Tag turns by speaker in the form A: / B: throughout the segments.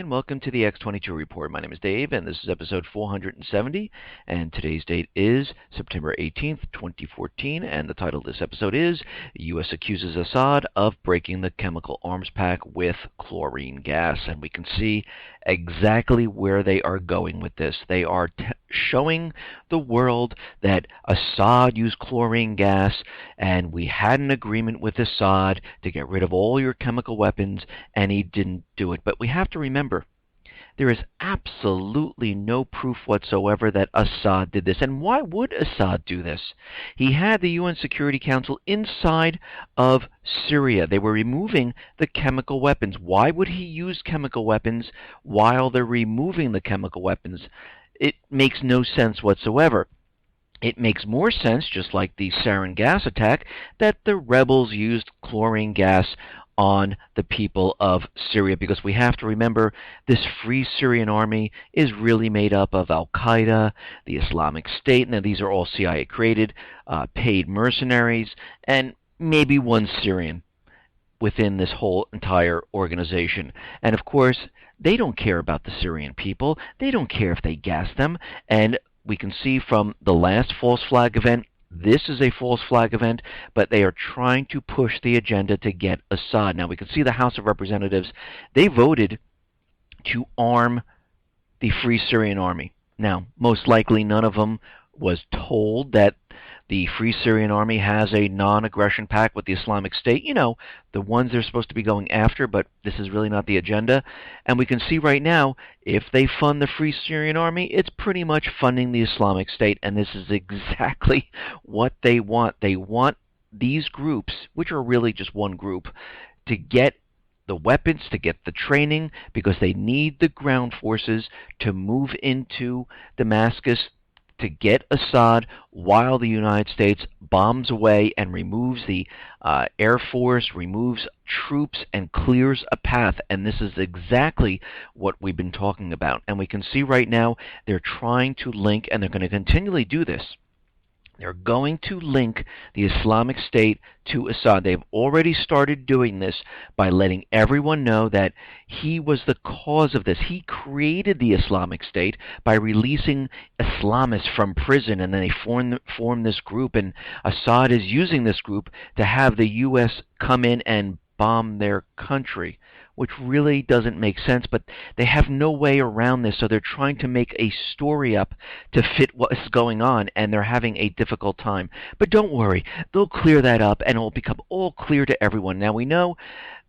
A: and welcome to the X22 Report. My name is Dave, and this is episode 470, and today's date is September 18th, 2014, and the title of this episode is U.S. Accuses Assad of Breaking the Chemical Arms Pact with Chlorine Gas, and we can see exactly where they are going with this. They are showing the world that Assad used chlorine gas, and we had an agreement with Assad to get rid of all your chemical weapons, and he didn't do it. But we have to remember, there is absolutely no proof whatsoever that Assad did this. And why would Assad do this? He had the UN Security Council inside of Syria. They were removing the chemical weapons. Why would he use chemical weapons while they're removing the chemical weapons? It makes no sense whatsoever. It makes more sense, just like the sarin gas attack, that the rebels used chlorine gas on the people of Syria, because we have to remember this Free Syrian Army is really made up of Al-Qaeda, the Islamic State. Now, these are all CIA-created, paid mercenaries, and maybe one Syrian within this whole entire organization. And of course, they don't care about the Syrian people. They don't care if they gas them. And we can see from the last false flag event, this is a false flag event, but they are trying to push the agenda to get Assad. Now, we can see the House of Representatives, they voted to arm the Free Syrian Army. Now, most likely none of them was told that the Free Syrian Army has a non-aggression pact with the Islamic State. You know, the ones they're supposed to be going after, but this is really not the agenda. And we can see right now, if they fund the Free Syrian Army, it's pretty much funding the Islamic State, and this is exactly what they want. They want these groups, which are really just one group, to get the weapons, to get the training, because they need the ground forces to move into Damascus to get Assad while the United States bombs away and removes the Air Force, removes troops, and clears a path. And this is exactly what we've been talking about. And we can see right now they're trying to link, and they're going to continually do this. They're going to link the Islamic State to Assad. They've already started doing this by letting everyone know that he was the cause of this. He created the Islamic State by releasing Islamists from prison, and then they formed this group, and Assad is using this group to have the U.S. come in and bomb their country, which really doesn't make sense, but they have no way around this, so they're trying to make a story up to fit what's going on, and they're having a difficult time. But don't worry, they'll clear that up, and it will become all clear to everyone. Now, we know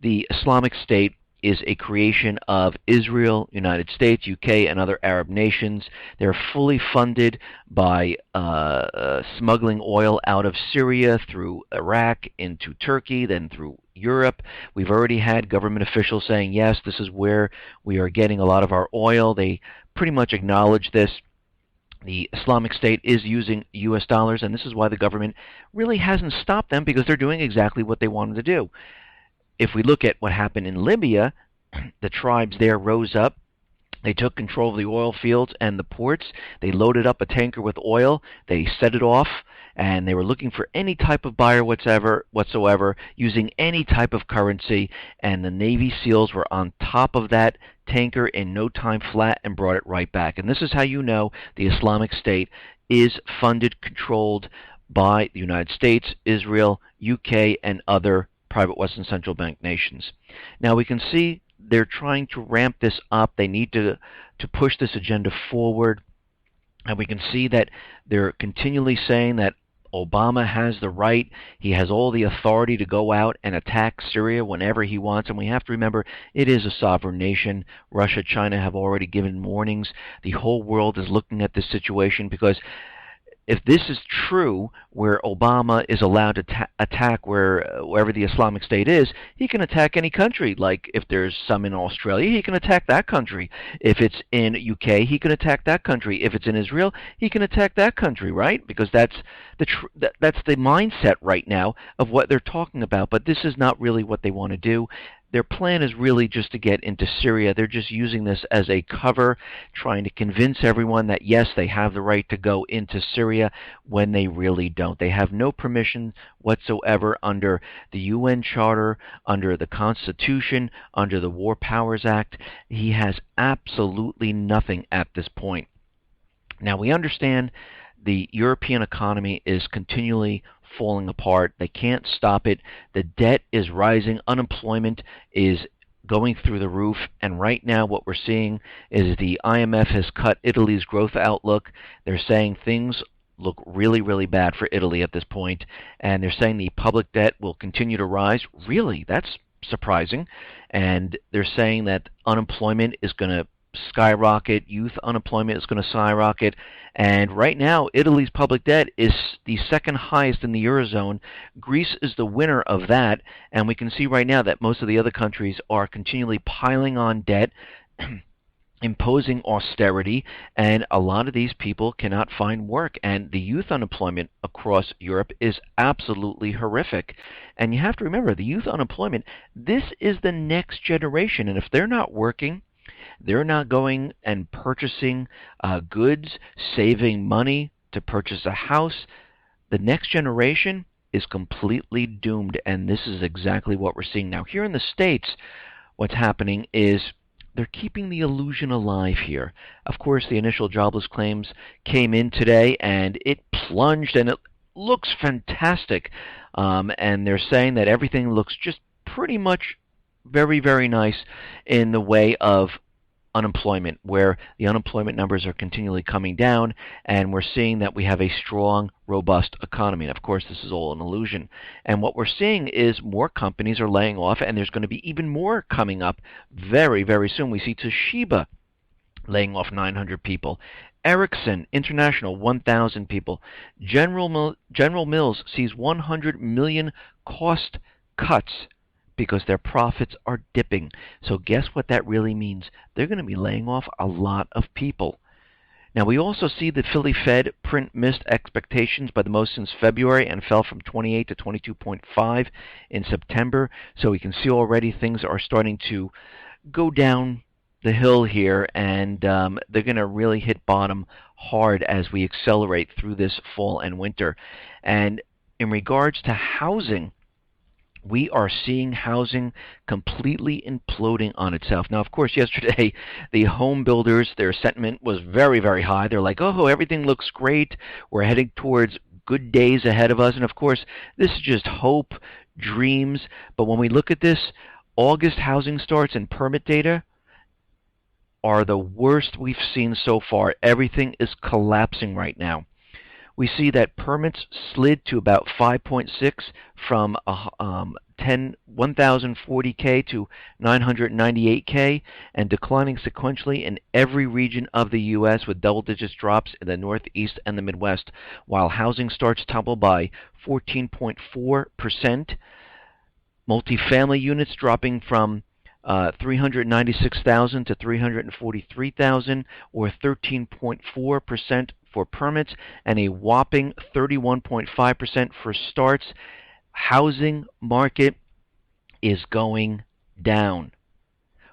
A: the Islamic State is a creation of Israel, United States, UK, and other Arab nations. They're fully funded by smuggling oil out of Syria through Iraq into Turkey, then through Europe. We've already had government officials saying, yes, this is where we are getting a lot of our oil. They pretty much acknowledge this. The Islamic State is using U.S. dollars, and this is why the government really hasn't stopped them, because they're doing exactly what they wanted to do. If we look at what happened in Libya, the tribes there rose up. They took control of the oil fields and the ports. They loaded up a tanker with oil. They set it off, and they were looking for any type of buyer whatsoever, using any type of currency, and the Navy SEALs were on top of that tanker in no time flat and brought it right back. And this is how you know the Islamic State is funded, controlled by the United States, Israel, UK, and other private Western Central Bank nations. Now, we can see they're trying to ramp this up. They need to push this agenda forward. And we can see that they're continually saying that Obama has the right, he has all the authority to go out and attack Syria whenever he wants. And we have to remember, it is a sovereign nation. Russia, China have already given warnings. The whole world is looking at this situation, because if this is true, where Obama is allowed to attack wherever the Islamic State is, he can attack any country. Like if there's some in Australia, he can attack that country. If it's in UK, he can attack that country. If it's in Israel, he can attack that country, right? Because that's the mindset right now of what they're talking about. But this is not really what they want to do. their plan is really just to get into Syria. They're just using this as a cover, trying to convince everyone that yes, they have the right to go into Syria when they really don't. They have no permission whatsoever under the UN Charter, under the Constitution, under the War Powers Act. He has absolutely nothing at this point. Now, we understand the European economy is continually falling apart. They can't stop it. The debt is rising. Unemployment is going through the roof. And right now what we're seeing is the IMF has cut Italy's growth outlook. They're saying things look really, really bad for Italy at this point. And they're saying the public debt will continue to rise. Really? That's surprising. And they're saying that unemployment is going to skyrocket, youth unemployment is going to skyrocket, and right now Italy's public debt is the second highest in the Eurozone. Greece is the winner of that, and we can see right now that most of the other countries are continually piling on debt, imposing austerity, and a lot of these people cannot find work, and the youth unemployment across Europe is absolutely horrific. And you have to remember, the youth unemployment, this is the next generation, and if they're not working, they're not going and purchasing goods, saving money to purchase a house, the next generation is completely doomed, and this is exactly what we're seeing now. Here in the States, what's happening is they're keeping the illusion alive here. Of course, the initial jobless claims came in today, and it plunged, and it looks fantastic. And they're saying that everything looks just pretty much very, very nice in the way of unemployment, where the unemployment numbers are continually coming down, and we're seeing that we have a strong, robust economy. And of course, this is all an illusion. And what we're seeing is more companies are laying off, and there's going to be even more coming up very, very soon. We see Toshiba laying off 900 people. Ericsson International, 1,000 people. General Mills sees 100 million cost cuts because their profits are dipping. So guess what that really means? They're going to be laying off a lot of people. Now, we also see the Philly Fed print missed expectations by the most since February and fell from 28 to 22.5 in September. So we can see already things are starting to go down the hill here, and they're going to really hit bottom hard as we accelerate through this fall and winter. And in regards to housing, we are seeing housing completely imploding on itself. Now, of course, yesterday, the home builders, their sentiment was very, very high. They're like, oh, everything looks great. We're heading towards good days ahead of us. And of course, this is just hope, dreams. But when we look at this, August housing starts and permit data are the worst we've seen so far. Everything is collapsing right now. We see that permits slid to about 5.6 from 1,040K to 998K, and declining sequentially in every region of the U.S. with double-digit drops in the Northeast and the Midwest, while housing starts tumbled by 14.4%. Multifamily units dropping from 396,000 to 343,000, or 13.4% for permits, and a whopping 31.5% for starts. Housing market is going down.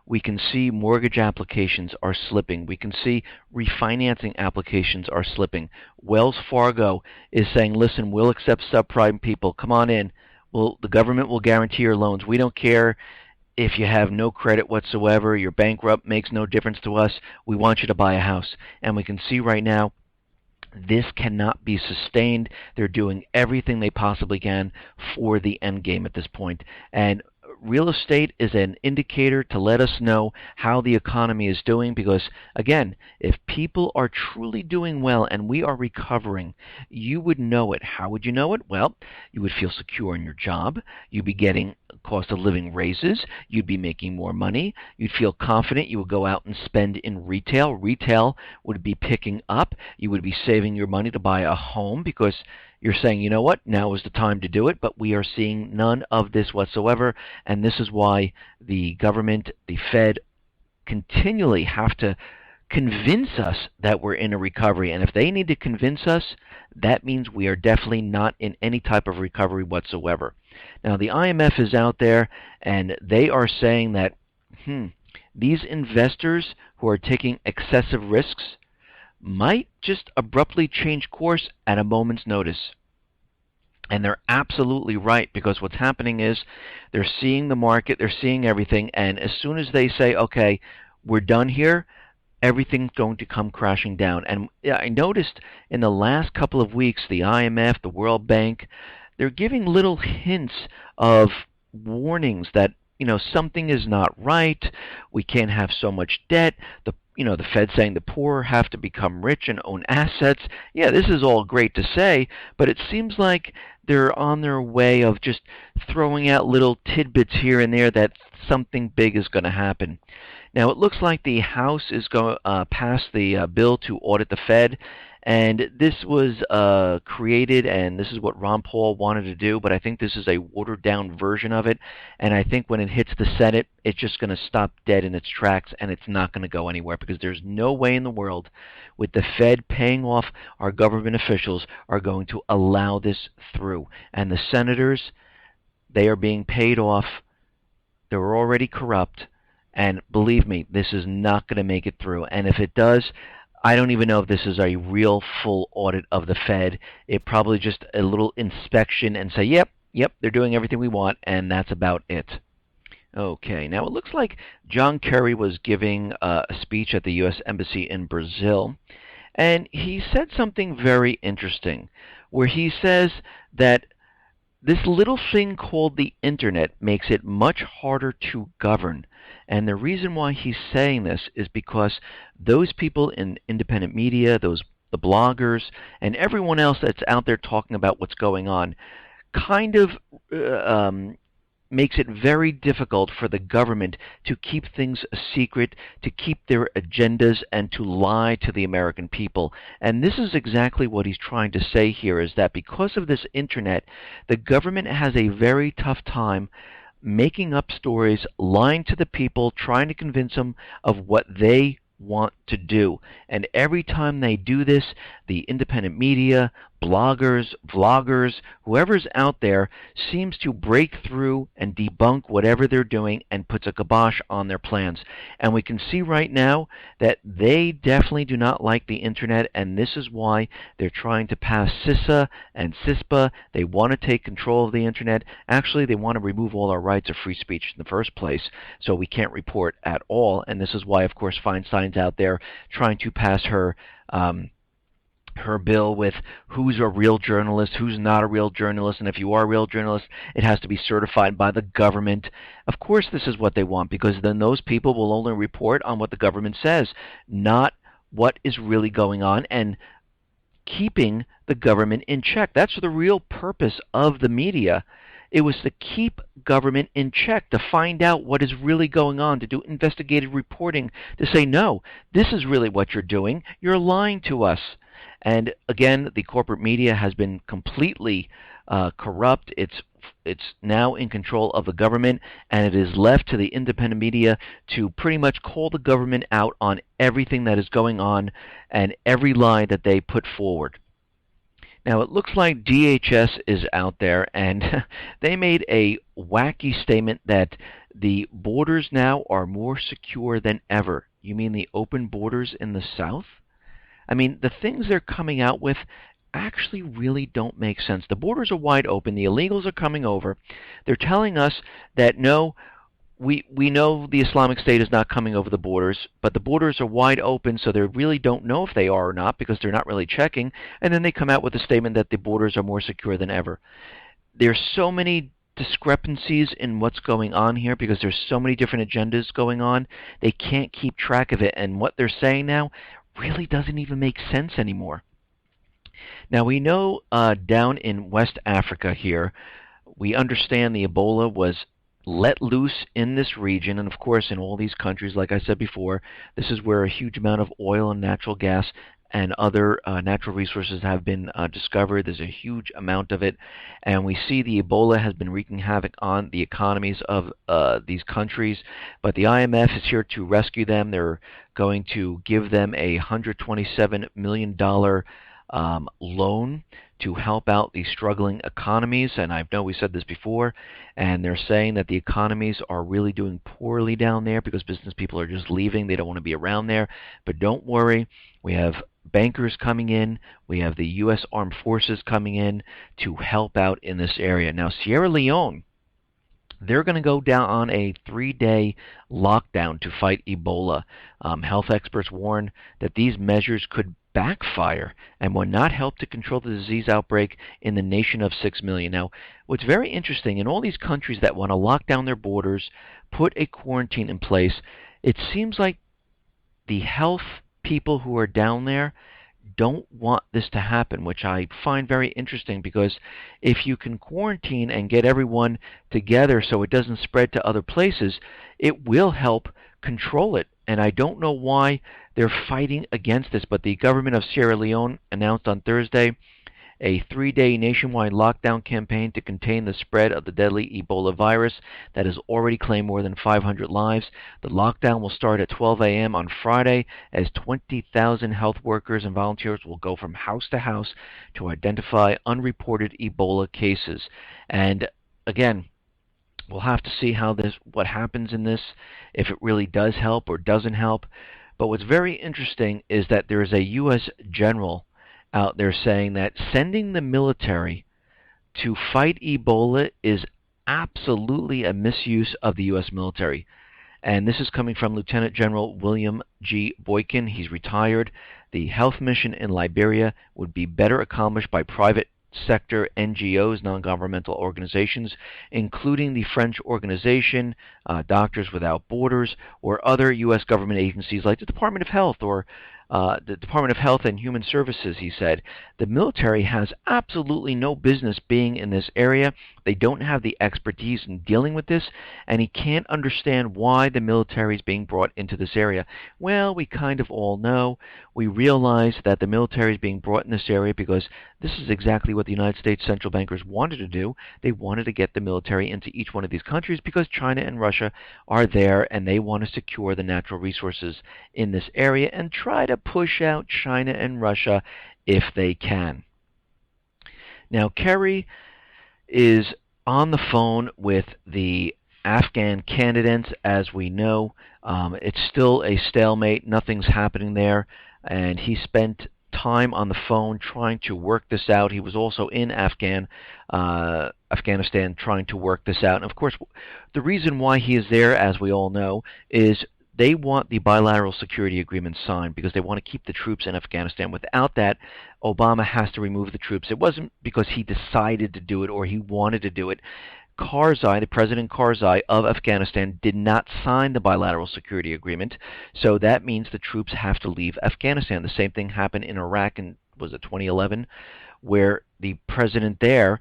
A: We can see mortgage applications are slipping. We can see refinancing applications are slipping. Wells Fargo is saying, listen, we'll accept subprime people. Come on in. The government will guarantee your loans. We don't care if you have no credit whatsoever. You're bankrupt. Makes no difference to us. We want you to buy a house. And we can see right now, this cannot be sustained. They're doing everything they possibly can for the end game at this point. And real estate is an indicator to let us know how the economy is doing, because, again, if people are truly doing well and we are recovering, you would know it. How would you know it? Well, you would feel secure in your job. You'd be getting cost of living raises. You'd be making more money. You'd feel confident. You would go out and spend in retail. Retail would be picking up. You would be saving your money to buy a home because you're saying, you know what, now is the time to do it. But we are seeing none of this whatsoever, and this is why the government, the Fed, continually have to convince us that we're in a recovery. And if they need to convince us, that means we are definitely not in any type of recovery whatsoever. Now, the IMF is out there, and they are saying that these investors who are taking excessive risks might just abruptly change course at a moment's notice. And they're absolutely right, because what's happening is they're seeing the market, they're seeing everything, and as soon as they say, okay, we're done here, everything's going to come crashing down. And I noticed in the last couple of weeks, the IMF, the World Bank, they're giving little hints of warnings that, something is not right, we can't have so much debt, the Fed saying the poor have to become rich and own assets. Yeah, this is all great to say, but it seems like they're on their way of just throwing out little tidbits here and there that something big is going to happen. Now, it looks like the House is going to pass the bill to audit the Fed, and this was created, and this is what Ron Paul wanted to do, but I think this is a watered-down version of it, and I think when it hits the Senate, it's just going to stop dead in its tracks, and it's not going to go anywhere, because there's no way in the world, with the Fed paying off our government officials, are going to allow this through. And the senators, they are being paid off. They're already corrupt. And believe me, this is not going to make it through. And if it does, I don't even know if this is a real full audit of the Fed. It probably just a little inspection and say, yep, they're doing everything we want, and that's about it. Okay, now it looks like John Kerry was giving a speech at the U.S. Embassy in Brazil, and he said something very interesting, where he says that this little thing called the Internet makes it much harder to govern. And the reason why he's saying this is because those people in independent media, the bloggers, and everyone else that's out there talking about what's going on, kind of makes it very difficult for the government to keep things a secret, to keep their agendas, and to lie to the American people. And this is exactly what he's trying to say here, is that because of this Internet, the government has a very tough time making up stories, lying to the people, trying to convince them of what they want to do. And every time they do this, the independent media, bloggers, vloggers, whoever's out there seems to break through and debunk whatever they're doing and puts a kibosh on their plans. And we can see right now that they definitely do not like the Internet, and this is why they're trying to pass CISA and CISPA. They want to take control of the Internet. Actually, they want to remove all our rights of free speech in the first place, so we can't report at all. And this is why, of course, Feinstein's out there trying to pass her bill with who's a real journalist, who's not a real journalist, and if you are a real journalist, it has to be certified by the government. Of course this is what they want, because then those people will only report on what the government says, not what is really going on, and keeping the government in check. That's the real purpose of the media. It was to keep government in check, to find out what is really going on, to do investigative reporting, to say, no, this is really what you're doing. You're lying to us. And again, the corporate media has been completely corrupt. It's now in control of the government, and it is left to the independent media to pretty much call the government out on everything that is going on and every lie that they put forward. Now, it looks like DHS is out there, and they made a wacky statement that the borders now are more secure than ever. You mean the open borders in the South? I mean, the things they're coming out with actually really don't make sense. The borders are wide open. The illegals are coming over. They're telling us that, no, we know the Islamic State is not coming over the borders, but the borders are wide open, so they really don't know if they are or not because they're not really checking. And then they come out with a statement that the borders are more secure than ever. There's so many discrepancies in what's going on here because there's so many different agendas going on. They can't keep track of it, and what they're saying now really doesn't even make sense anymore. Now, we know down in West Africa here, we understand the Ebola was let loose in this region, and of course in all these countries, like I said before, this is where a huge amount of oil and natural gas and other natural resources have been discovered. There's a huge amount of it, and we see the Ebola has been wreaking havoc on the economies of these countries, but the IMF is here to rescue them. They're going to give them a $127 million loan to help out the struggling economies. And I know we said this before, and they're saying that the economies are really doing poorly down there because business people are just leaving. They don't want to be around there. But don't worry, we have bankers coming in. We have the U.S. Armed Forces coming in to help out in this area. Now, Sierra Leone, they're going to go down on a 3-day lockdown to fight Ebola. Health experts warn that these measures could backfire and will not help to control the disease outbreak in the nation of 6 million. Now, what's very interesting, in all these countries that want to lock down their borders, put a quarantine in place, it seems like the health people who are down there don't want this to happen, which I find very interesting, because if you can quarantine and get everyone together so it doesn't spread to other places, it will help control it. And I don't know why they're fighting against this, but the government of Sierra Leone announced on Thursday a 3-day nationwide lockdown campaign to contain the spread of the deadly Ebola virus that has already claimed more than 500 lives. The lockdown will start at 12 a.m. on Friday, as 20,000 health workers and volunteers will go from house to house to identify unreported Ebola cases. And again, we'll have to see what happens in this, if it really does help or doesn't help. But what's very interesting is that there is a U.S. general out there saying that sending the military to fight Ebola is absolutely a misuse of the U.S. military. And this is coming from Lieutenant General William G. Boykin. He's retired. The health mission in Liberia would be better accomplished by private sector NGOs, non-governmental organizations, including the French organization Doctors Without Borders, or other U.S. government agencies like the Department of Health or the Department of Health and Human Services. He said the military has absolutely no business being in this area. They don't have the expertise in dealing with this, and he can't understand why the military is being brought into this area. Well, we kind of all know. We realize that the military is being brought in this area because this is exactly what the United States central bankers wanted to do. They wanted to get the military into each one of these countries because China and Russia are there, and they want to secure the natural resources in this area and try to push out China and Russia if they can. Now, Kerry is on the phone with the Afghan candidates. As we know, it's still a stalemate. Nothing's happening there, and he spent time on the phone trying to work this out. He was also in Afghanistan trying to work this out. And of course, the reason why he is there, as we all know, is they want the bilateral security agreement signed because they want to keep the troops in Afghanistan. Without that, Obama has to remove the troops. It wasn't because he decided to do it or he wanted to do it. Karzai, the President Karzai of Afghanistan, did not sign the bilateral security agreement, so that means the troops have to leave Afghanistan. The same thing happened in Iraq in, was it 2011, where the president there,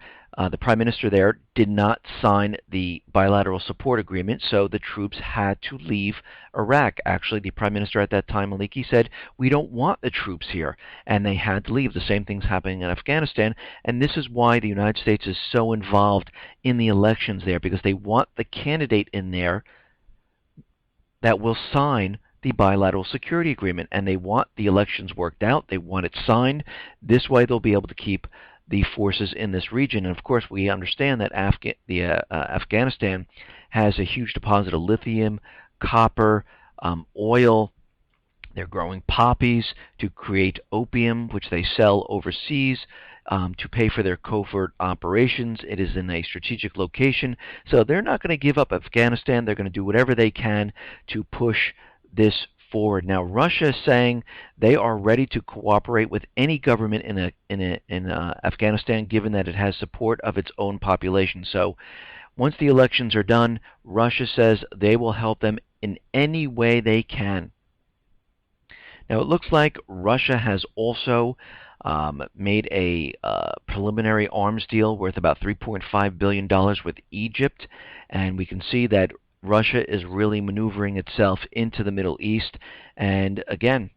A: the prime minister there, did not sign the bilateral support agreement, so the troops had to leave Iraq. Actually, the prime minister at that time, Maliki, said, "We don't want the troops here," and they had to leave. The same thing's happening in Afghanistan, and this is why the United States is so involved in the elections there, because they want the candidate in there that will sign the bilateral security agreement, and they want the elections worked out. They want it signed. This way they'll be able to keep the forces in this region. And of course, we understand that Afghanistan has a huge deposit of lithium, copper, oil. They're growing poppies to create opium, which they sell overseas to pay for their covert operations. It is in a strategic location, so they're not going to give up Afghanistan. They're going to do whatever they can to push this forward. Now, Russia is saying they are ready to cooperate with any government in Afghanistan, given that it has support of its own population. So once the elections are done, Russia says they will help them in any way they can. Now, it looks like Russia has also made a preliminary arms deal worth about $3.5 billion with Egypt, and we can see that Russia is really maneuvering itself into the Middle East. And again,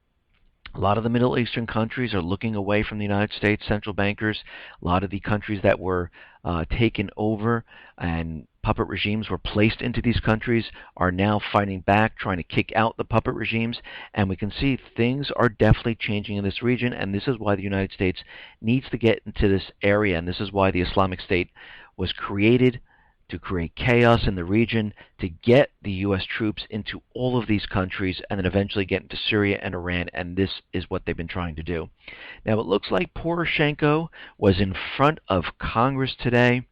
A: A lot of the Middle Eastern countries are looking away from the United States central bankers. A lot of the countries that were taken over and puppet regimes were placed into these countries are now fighting back, trying to kick out the puppet regimes. And we can see things are definitely changing in this region, and this is why the United States needs to get into this area, and this is why the Islamic State was created, to create chaos in the region, to get the U.S. troops into all of these countries, and then eventually get into Syria and Iran, and this is what they've been trying to do. Now, it looks like Poroshenko was in front of Congress today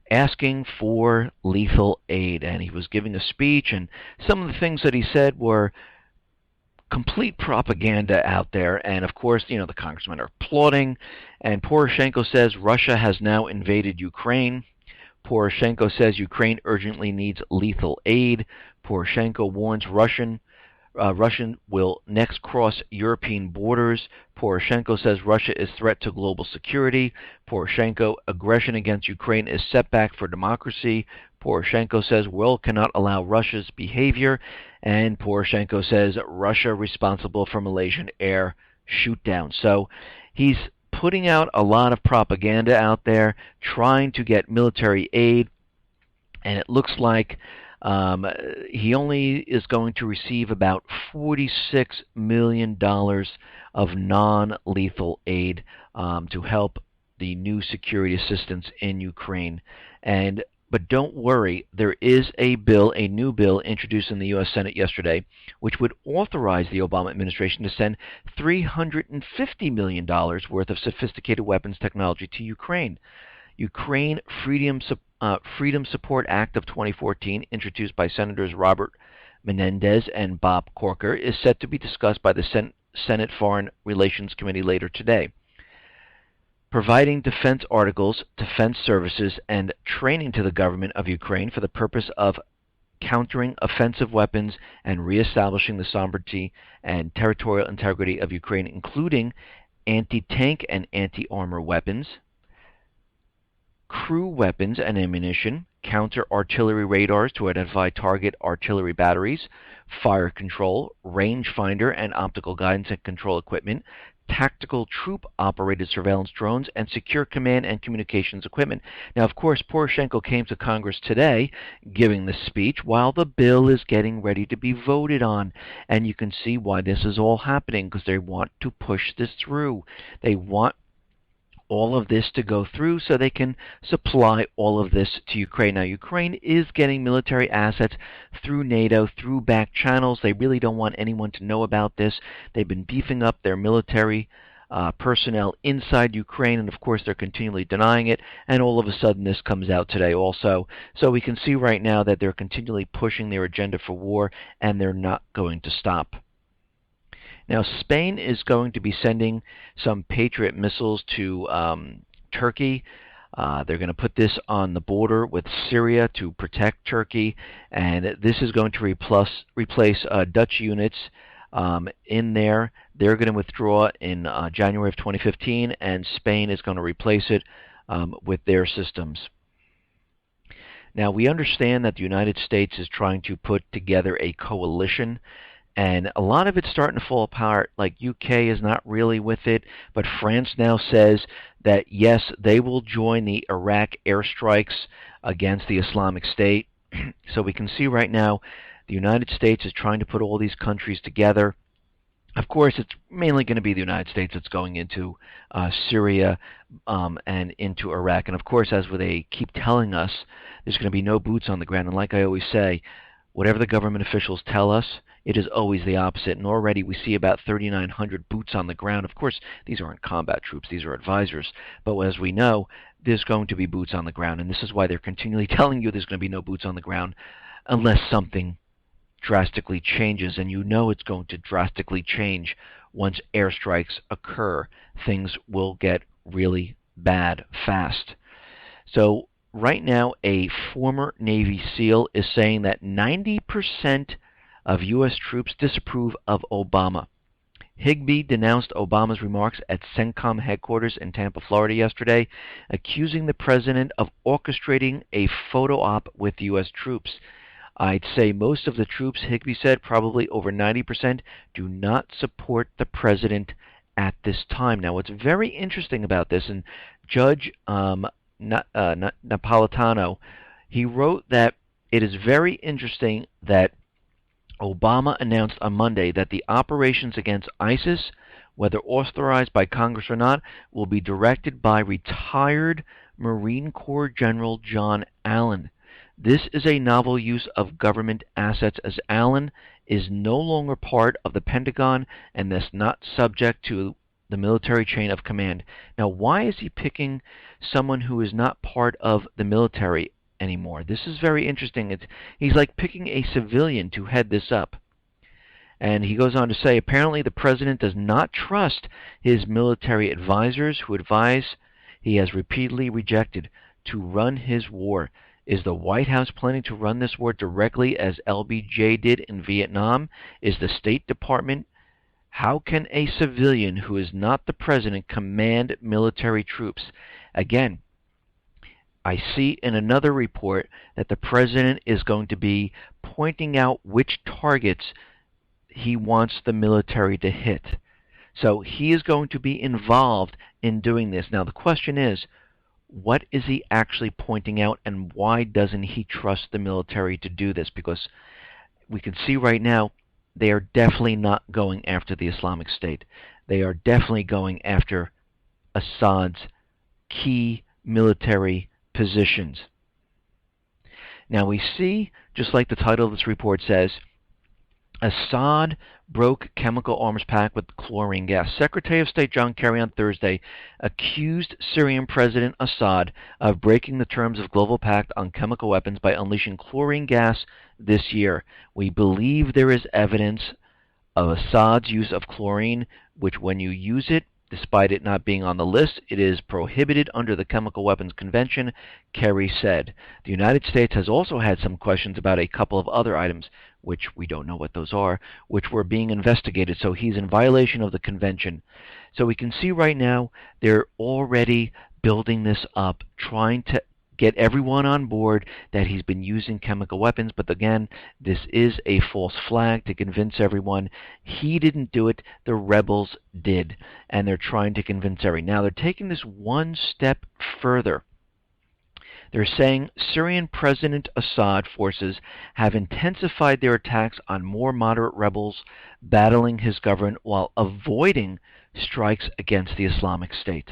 A: asking for lethal aid, and he was giving a speech, and some of the things that he said were complete propaganda out there, and of course, the congressmen are applauding, and Poroshenko says Russia has now invaded Ukraine. Poroshenko says Ukraine urgently needs lethal aid. Poroshenko warns Russian will next cross European borders. Poroshenko says Russia is threat to global security. Poroshenko, aggression against Ukraine is setback for democracy. Poroshenko says world cannot allow Russia's behavior. And Poroshenko says Russia responsible for Malaysian air shootdown. So he's putting out a lot of propaganda out there, trying to get military aid, and it looks like he only is going to receive about $46 million of non-lethal aid to help the new security assistance in Ukraine. But don't worry, there is a new bill introduced in the U.S. Senate yesterday, which would authorize the Obama administration to send $350 million worth of sophisticated weapons technology to Ukraine. Ukraine Freedom Support Act of 2014, introduced by Senators Robert Menendez and Bob Corker, is set to be discussed by the Senate Foreign Relations Committee later today. Providing defense articles, defense services, and training to the government of Ukraine for the purpose of countering offensive weapons and reestablishing the sovereignty and territorial integrity of Ukraine, including anti-tank and anti-armor weapons, crew weapons and ammunition, counter-artillery radars to identify target artillery batteries, fire control, rangefinder and optical guidance and control equipment, tactical troop-operated surveillance drones, and secure command and communications equipment. Now, of course, Poroshenko came to Congress today giving this speech while the bill is getting ready to be voted on. And you can see why this is all happening, because they want to push this through. They want all of this to go through so they can supply all of this to Ukraine. Now, Ukraine is getting military assets through NATO, through back channels. They really don't want anyone to know about this. They've been beefing up their military personnel inside Ukraine, and of course they're continually denying it, and all of a sudden this comes out today also. So we can see right now that they're continually pushing their agenda for war, and they're not going to stop. Now, Spain is going to be sending some Patriot missiles to Turkey. They're going to put this on the border with Syria to protect Turkey, and this is going to replace Dutch units in there. They're going to withdraw in January of 2015, and Spain is going to replace it with their systems. Now, we understand that the United States is trying to put together a coalition, and a lot of it's starting to fall apart. Like UK is not really with it, but France now says that yes, they will join the Iraq airstrikes against the Islamic State. So we can see right now the United States is trying to put all these countries together. Of course, it's mainly going to be the United States that's going into Syria and into Iraq. And of course, as they keep telling us, there's going to be no boots on the ground. And like I always say, whatever the government officials tell us, it is always the opposite. And already we see about 3,900 boots on the ground. Of course, these aren't combat troops. These are advisors. But as we know, there's going to be boots on the ground. And this is why they're continually telling you there's going to be no boots on the ground unless something drastically changes. And you know it's going to drastically change once airstrikes occur. Things will get really bad fast. So right now, a former Navy SEAL is saying that 90% of U.S. troops disapprove of Obama. Higbee denounced Obama's remarks at CENTCOM headquarters in Tampa, Florida yesterday, accusing the president of orchestrating a photo op with U.S. troops. I'd say most of the troops, Higbee said, probably over 90%, do not support the president at this time. Now, what's very interesting about this, and Judge Napolitano, he wrote that it is very interesting that Obama announced on Monday that the operations against ISIS, whether authorized by Congress or not, will be directed by retired Marine Corps General John Allen. This is a novel use of government assets, as Allen is no longer part of the Pentagon and thus not subject to the military chain of command. Now, why is he picking someone who is not part of the military anymore? This is very interesting. He's like picking a civilian to head this up. And he goes on to say, apparently the president does not trust his military advisors who advise he has repeatedly rejected to run his war. Is the White House planning to run this war directly as LBJ did in Vietnam? Is the State Department? How can a civilian who is not the president command military troops? Again, I see in another report that the president is going to be pointing out which targets he wants the military to hit. So he is going to be involved in doing this. Now the question is, what is he actually pointing out, and why doesn't he trust the military to do this? Because we can see right now they are definitely not going after the Islamic State. They are definitely going after Assad's key military positions. Now we see, just like the title of this report says, Assad broke chemical arms pact with chlorine gas. Secretary of State John Kerry on Thursday accused Syrian President Assad of breaking the terms of global pact on chemical weapons by unleashing chlorine gas this year. We believe there is evidence of Assad's use of chlorine, which when you use it, despite it not being on the list, it is prohibited under the Chemical Weapons Convention, Kerry said. The United States has also had some questions about a couple of other items, which we don't know what those are, which were being investigated. So he's in violation of the convention. So we can see right now they're already building this up, trying to get everyone on board that he's been using chemical weapons. But again, this is a false flag to convince everyone he didn't do it, the rebels did. And they're trying to convince everyone. Now they're taking this one step further. They're saying Syrian President Assad forces have intensified their attacks on more moderate rebels battling his government while avoiding strikes against the Islamic State.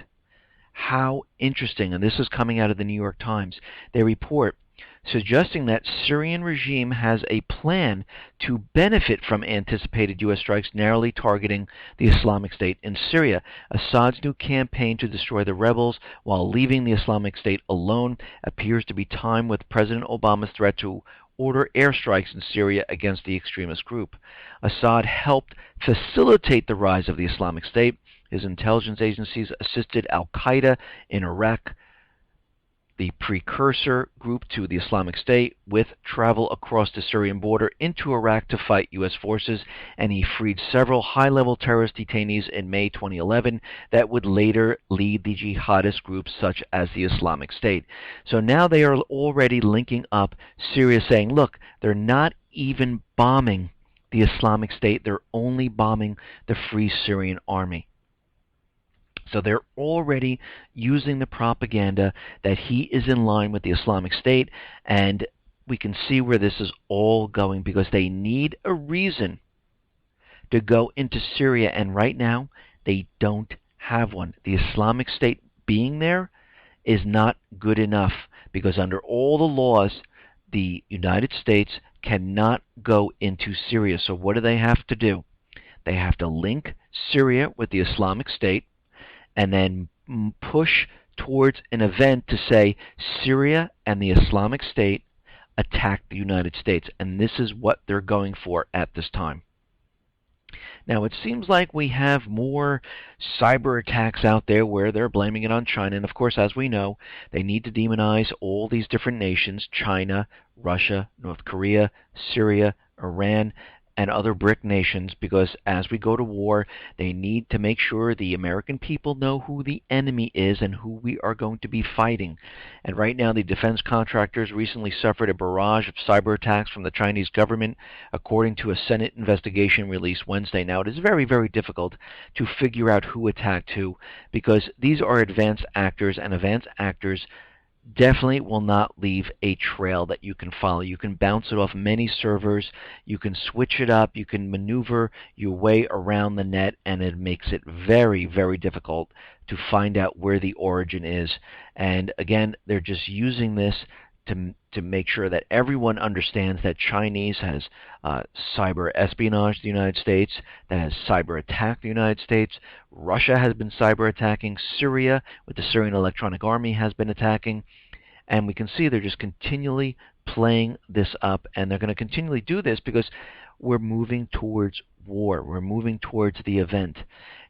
A: How interesting, and this is coming out of the New York Times. They report suggesting that Syrian regime has a plan to benefit from anticipated U.S. strikes narrowly targeting the Islamic State in Syria. Assad's new campaign to destroy the rebels while leaving the Islamic State alone appears to be timed with President Obama's threat to order airstrikes in Syria against the extremist group. Assad helped facilitate the rise of the Islamic State. His intelligence agencies assisted al-Qaeda in Iraq, the precursor group to the Islamic State, with travel across the Syrian border into Iraq to fight U.S. forces, and he freed several high-level terrorist detainees in May 2011 that would later lead the jihadist groups such as the Islamic State. So now they are already linking up Syria, saying, look, they're not even bombing the Islamic State, they're only bombing the Free Syrian Army. So they're already using the propaganda that he is in line with the Islamic State, and we can see where this is all going because they need a reason to go into Syria, and right now they don't have one. The Islamic State being there is not good enough because under all the laws, the United States cannot go into Syria. So what do they have to do? They have to link Syria with the Islamic State, and then push towards an event to say Syria and the Islamic State attacked the United States. And this is what they're going for at this time. Now, it seems like we have more cyber attacks out there where they're blaming it on China. And, of course, as we know, they need to demonize all these different nations, China, Russia, North Korea, Syria, Iran. and other BRIC nations, because as we go to war, they need to make sure the American people know who the enemy is and who we are going to be fighting. And right now, the defense contractors recently suffered a barrage of cyber attacks from the Chinese government, according to a Senate investigation released Wednesday. Now, it is very, very difficult to figure out who attacked who, because these are advanced actors, and advanced actors definitely will not leave a trail that you can follow. You can bounce it off many servers, you can switch it up, you can maneuver your way around the net, and it makes it very, very difficult to find out where the origin is. And again, they're just using this to make sure that everyone understands that Chinese has cyber espionage the United States, that has cyber attacked the United States. Russia has been cyber attacking. Syria, with the Syrian Electronic Army, has been attacking. And we can see they're just continually playing this up, and they're going to continually do this because we're moving towards war. We're moving towards the event.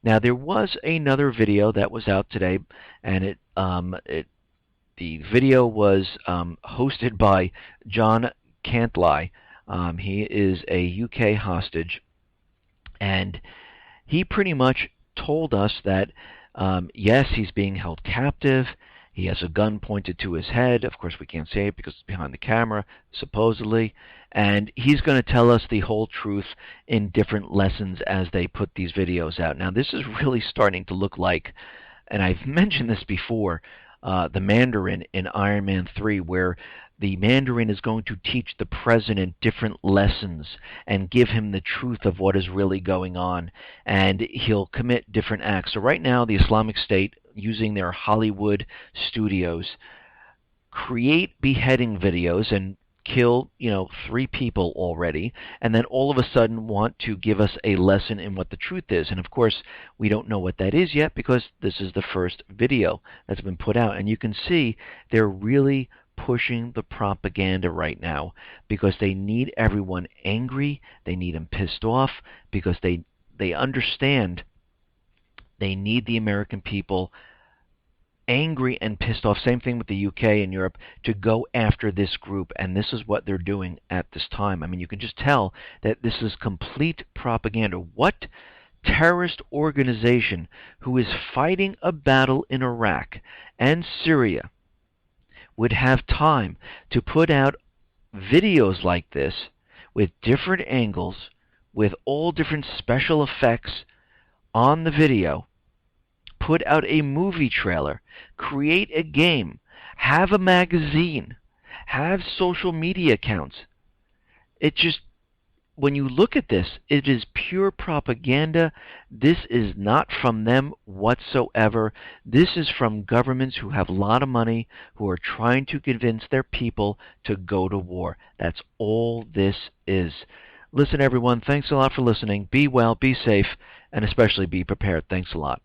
A: Now, there was another video that was out today, and the video was hosted by John Cantley. He is a UK hostage, and he pretty much told us that, yes, he's being held captive. He has a gun pointed to his head. Of course, we can't say it because it's behind the camera, supposedly. And he's going to tell us the whole truth in different lessons as they put these videos out. Now, this is really starting to look like, and I've mentioned this before, the Mandarin in Iron Man 3, where the Mandarin is going to teach the president different lessons and give him the truth of what is really going on, and he'll commit different acts. So right now, the Islamic State, using their Hollywood studios, create beheading videos and kill, 3 people already, and then all of a sudden want to give us a lesson in what the truth is. And of course, we don't know what that is yet because this is the first video that's been put out. And you can see they're really pushing the propaganda right now because they need everyone angry, they need them pissed off, because they understand they need the American people angry and pissed off. Same thing with the UK and Europe, to go after this group, and this is what they're doing at this time. I mean, you can just tell that this is complete propaganda. What terrorist organization who is fighting a battle in Iraq and Syria would have time to put out videos like this with different angles, with all different special effects on the video, put out a movie trailer, create a game, have a magazine, have social media accounts? It just, when you look at this, it is pure propaganda. This is not from them whatsoever. This is from governments who have a lot of money, who are trying to convince their people to go to war. That's all this is. Listen, everyone, thanks a lot for listening. Be well, be safe, and especially be prepared. Thanks a lot.